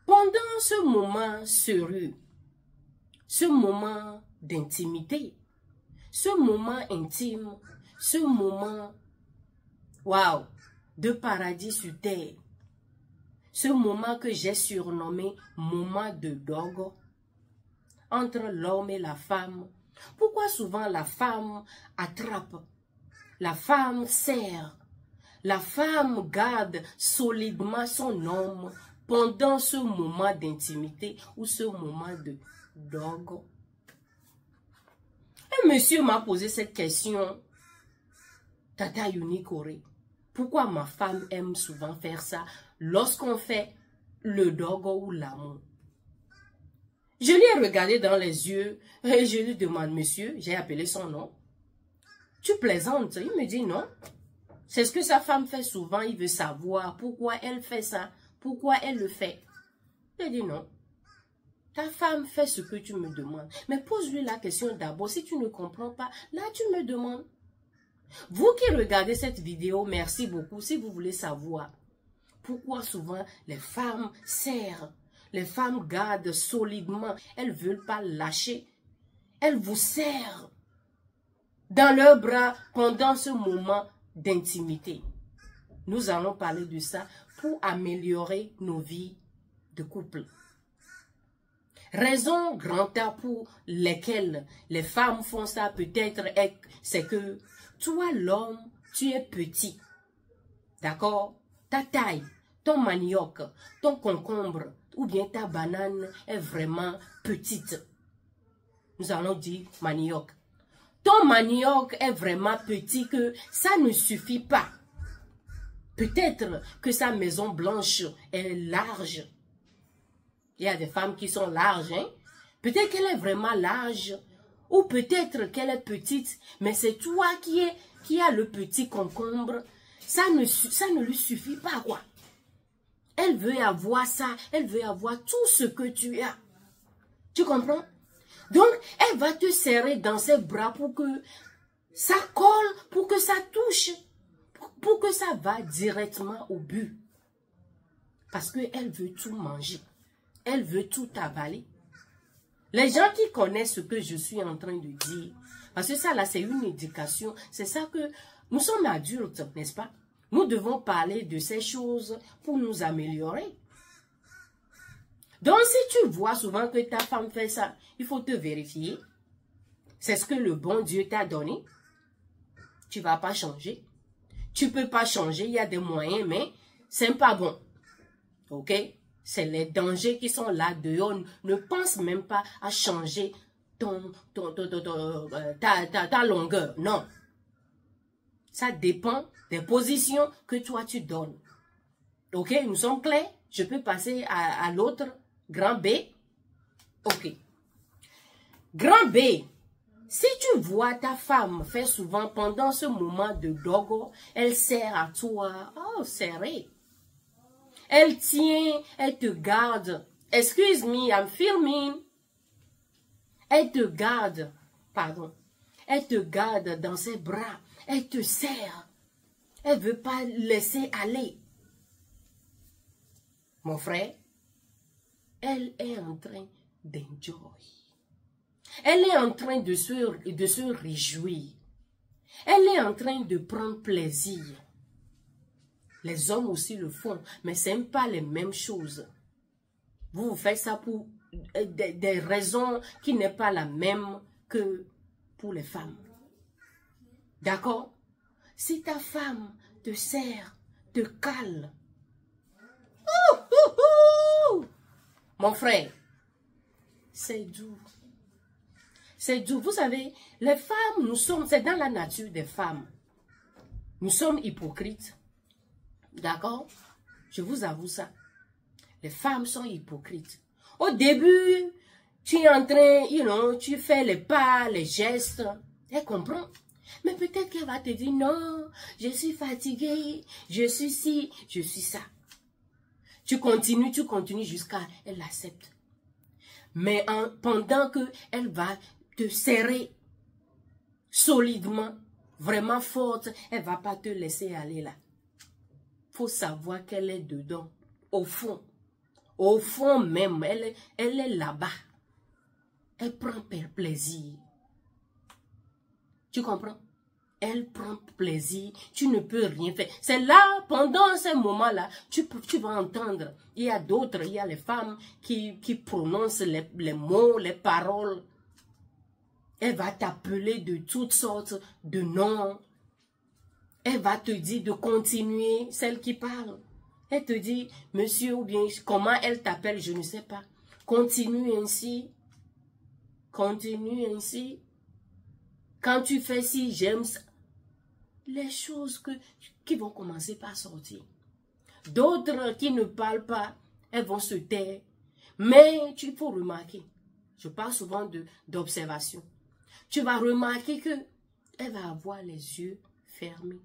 Pendant ce moment sérieux, ce moment d'intimité, ce moment intime, ce moment, waouh, de paradis sur terre, ce moment que j'ai surnommé moment de dogo, entre l'homme et la femme. Pourquoi souvent la femme attrape, la femme serre, la femme garde solidement son homme pendant ce moment d'intimité ou ce moment de dogo? Un monsieur m'a posé cette question, Tata Unikore, pourquoi ma femme aime souvent faire ça lorsqu'on fait le dogo ou l'amour? Je lui ai regardé dans les yeux et je lui demande, monsieur, j'ai appelé son nom, tu plaisantes? Il me dit non. C'est ce que sa femme fait souvent, il veut savoir pourquoi elle fait ça, pourquoi elle le fait. J'ai dit non. Ta femme fait ce que tu me demandes. Mais pose-lui la question d'abord. Si tu ne comprends pas, là tu me demandes. Vous qui regardez cette vidéo, merci beaucoup. Si vous voulez savoir pourquoi souvent les femmes serrent, les femmes gardent solidement, elles ne veulent pas lâcher, elles vous serrent dans leurs bras pendant ce moment d'intimité. Nous allons parler de ça pour améliorer nos vies de couple. Raison grand A pour lesquelles les femmes font ça peut-être, c'est que toi l'homme, tu es petit. D'accord? Ta taille, ton manioc, ton concombre ou bien ta banane est vraiment petite. Nous allons dire manioc. Ton manioc est vraiment petit que ça ne suffit pas. Peut-être que sa maison blanche est large. Il y a des femmes qui sont larges, hein? Peut-être qu'elle est vraiment large. Ou peut-être qu'elle est petite, mais c'est toi qui as le petit concombre. Ça ne lui suffit pas, quoi. Elle veut avoir ça. Elle veut avoir tout ce que tu as. Tu comprends? Donc, elle va te serrer dans ses bras pour que ça colle, pour que ça touche, pour que ça va directement au but. Parce qu'elle veut tout manger. Elle veut tout avaler. Les gens qui connaissent ce que je suis en train de dire, parce que ça là c'est une éducation, c'est ça que nous sommes adultes, n'est-ce pas? Nous devons parler de ces choses pour nous améliorer. Donc si tu vois souvent que ta femme fait ça, il faut te vérifier. C'est ce que le bon Dieu t'a donné. Tu ne vas pas changer. Tu ne peux pas changer, il y a des moyens, mais c'est pas bon. Ok? C'est les dangers qui sont là dehors. Ne pense même pas à changer ta longueur. Non. Ça dépend des positions que toi tu donnes. Ok, nous sommes clairs? Je peux passer à l'autre. Grand B. Ok. Grand B. Si tu vois ta femme faire souvent pendant ce moment de dogo, elle serre à toi. Oh, serré. Elle tient, elle te garde. Excuse me, I'm filming. Elle te garde, pardon. Elle te garde dans ses bras. Elle te serre. Elle ne veut pas laisser aller. Mon frère, elle est en train d'enjoy. Elle est en train de se réjouir. Elle est en train de prendre plaisir. Les hommes aussi le font, mais ce n'est pas les mêmes choses. Vous faites ça pour des raisons qui n'est pas la même que pour les femmes. D'accord? Si ta femme te serre, te cale, mon frère, c'est doux. C'est doux. Vous savez, les femmes, c'est dans la nature des femmes. Nous sommes hypocrites. D'accord? Je vous avoue ça. Les femmes sont hypocrites. Au début, tu es en train, tu fais les pas, les gestes. Elle comprend. Mais peut-être qu'elle va te dire, non, je suis fatiguée, je suis ci, je suis ça. Tu continues jusqu'à elle l'accepte. Mais pendant qu'elle va te serrer solidement, vraiment forte, elle ne va pas te laisser aller là. Il faut savoir qu'elle est dedans, au fond. Au fond même, elle est là-bas. Elle prend plaisir. Tu comprends? Elle prend plaisir. Tu ne peux rien faire. C'est là, pendant ces moments-là, tu vas entendre. Il y a d'autres, il y a les femmes qui prononcent les mots, les paroles. Elle va t'appeler de toutes sortes de noms. Elle va te dire de continuer, celle qui parle. Elle te dit, monsieur, ou bien comment elle t'appelle, je ne sais pas. Continue ainsi. Continue ainsi. Quand tu fais ci, j'aime ça. Les choses qui vont commencer par sortir. D'autres qui ne parlent pas, elles vont se taire. Mais il faut remarquer, je parle souvent d'observation. Tu vas remarquer qu'elle va avoir les yeux fermés.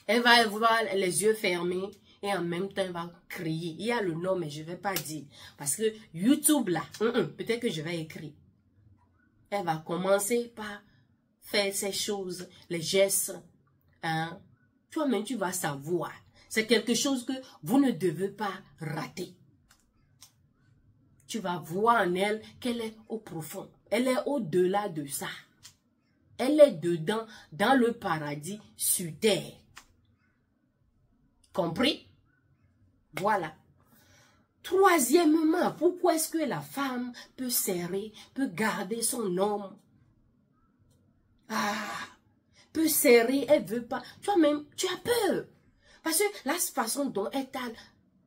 Elle va avoir les yeux fermés et en même temps, elle va crier. Il y a le nom, mais je ne vais pas dire. Parce que YouTube, là, peut-être que je vais écrire. Elle va commencer par faire ces choses, les gestes. Hein. Toi-même, tu vas savoir. C'est quelque chose que vous ne devez pas rater. Tu vas voir en elle qu'elle est au profond. Elle est au-delà de ça. Elle est dedans, dans le paradis, sur terre. Compris? Voilà. Troisièmement, pourquoi est-ce que la femme peut serrer, peut garder son homme? Peut serrer, elle veut pas. Toi-même, tu as peur. Parce que la façon dont elle t'a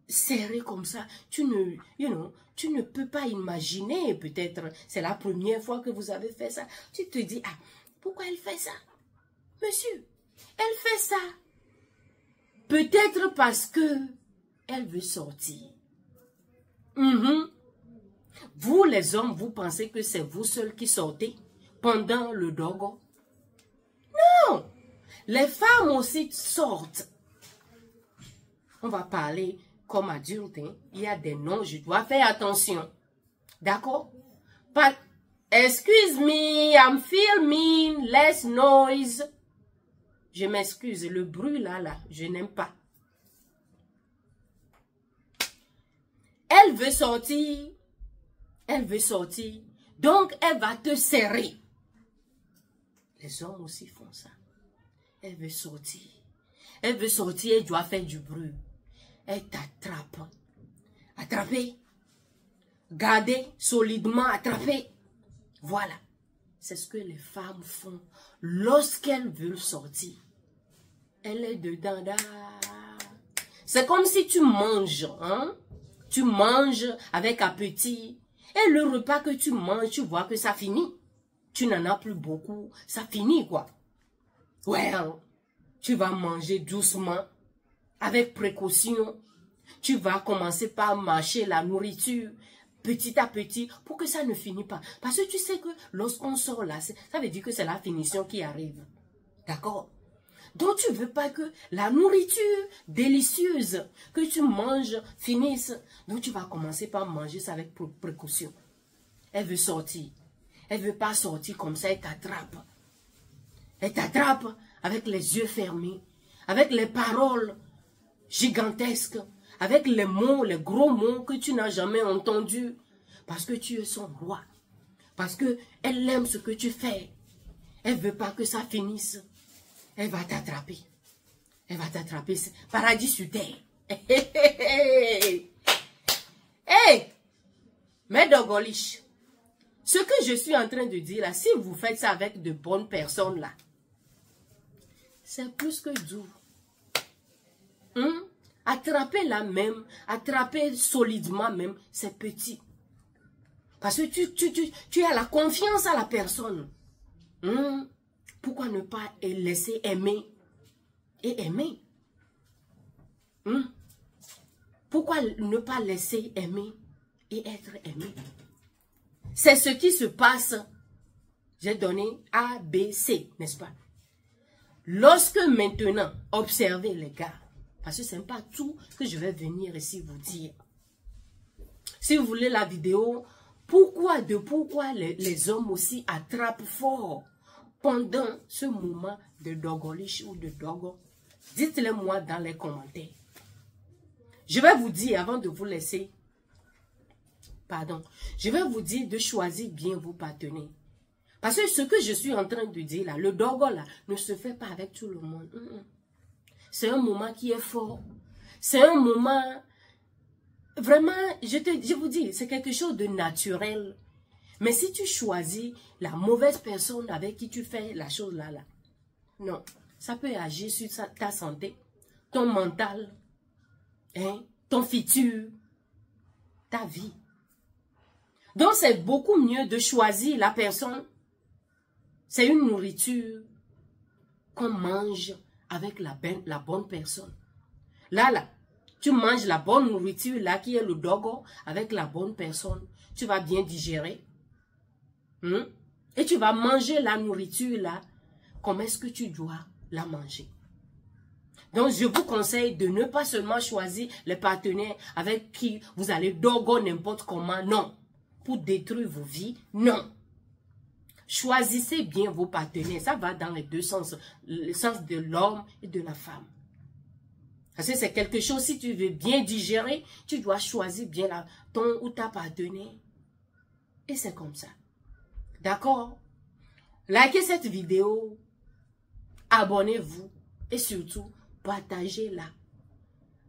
serré comme ça, tu ne peux pas imaginer, peut-être, c'est la première fois que vous avez fait ça. Tu te dis, pourquoi elle fait ça? Monsieur, elle fait ça. Peut-être parce que elle veut sortir. Vous, les hommes, vous pensez que c'est vous seuls qui sortez pendant le dogo? Non! Les femmes aussi sortent. On va parler comme adulte. Hein? Il y a des noms, je dois faire attention. D'accord? Excuse me, I'm filming, less noise. Je m'excuse, le bruit là, je n'aime pas. Elle veut sortir. Elle veut sortir. Donc, elle va te serrer. Les hommes aussi font ça. Elle veut sortir. Elle veut sortir, elle doit faire du bruit. Elle t'attrape. Attraper. Garder solidement, attraper. Voilà. C'est ce que les femmes font lorsqu'elles veulent sortir. Elle est dedans. C'est comme si tu manges. Hein? Tu manges avec appétit. Et le repas que tu manges, tu vois que ça finit. Tu n'en as plus beaucoup. Ça finit quoi. Ouais. Tu vas manger doucement. Avec précaution. Tu vas commencer par mâcher la nourriture. Petit à petit, pour que ça ne finisse pas. Parce que tu sais que lorsqu'on sort là, ça veut dire que c'est la finition qui arrive. D'accord? Donc tu ne veux pas que la nourriture délicieuse que tu manges finisse. Donc tu vas commencer par manger ça avec précaution. Elle veut sortir. Elle ne veut pas sortir comme ça, elle t'attrape. Elle t'attrape avec les yeux fermés, avec les paroles gigantesques, avec les mots, les gros mots que tu n'as jamais entendus. Parce que tu es son roi. Parce qu'elle aime ce que tu fais. Elle ne veut pas que ça finisse. Elle va t'attraper. Elle va t'attraper. Paradis sur terre. Hey! Mais Dogolish, ce que je suis en train de dire là, si vous faites ça avec de bonnes personnes là, c'est plus que doux. Attraper là même, attraper solidement même, c'est petit. Parce que tu as la confiance à la personne. Pourquoi ne pas laisser aimer et aimer? Pourquoi ne pas laisser aimer et être aimé? C'est ce qui se passe. J'ai donné A, B, C, n'est-ce pas? Lorsque maintenant, observez les gars, parce que ce n'est pas tout que je vais venir ici vous dire. Si vous voulez la vidéo, pourquoi les hommes aussi attrapent fort pendant ce moment de dogolish ou de dogo? Dites-le moi dans les commentaires. Je vais vous dire, avant de vous laisser, pardon, je vais vous dire de choisir bien vos partenaires. Parce que ce que je suis en train de dire là, le dogo là, ne se fait pas avec tout le monde. C'est un moment qui est fort. C'est un moment, vraiment, je vous dis, c'est quelque chose de naturel. Mais si tu choisis la mauvaise personne avec qui tu fais la chose là, non, ça peut agir sur ta santé, ton mental, hein, ton futur, ta vie. Donc, c'est beaucoup mieux de choisir la personne. C'est une nourriture qu'on mange avec la bonne personne. Là, tu manges la bonne nourriture, là, qui est le dogo, avec la bonne personne. Tu vas bien digérer. Et tu vas manger la nourriture, là, comme est-ce que tu dois la manger. Donc, je vous conseille de ne pas seulement choisir les partenaires avec qui vous allez dogo n'importe comment, non. Pour détruire vos vies, non. Choisissez bien vos partenaires. Ça va dans les deux sens. Le sens de l'homme et de la femme. Parce que c'est quelque chose, si tu veux bien digérer, tu dois choisir bien ton ou ta partenaire. Et c'est comme ça. D'accord? Likez cette vidéo. Abonnez-vous. Et surtout, partagez-la.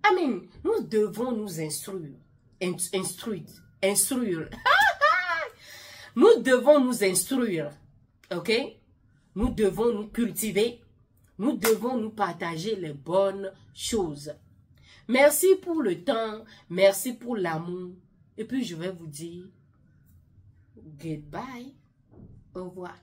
Amen. Nous devons nous instruire. Instruire. Nous devons nous instruire. Ok? Nous devons nous cultiver. Nous devons nous partager les bonnes choses. Merci pour le temps. Merci pour l'amour. Et puis je vais vous dire goodbye. Au revoir.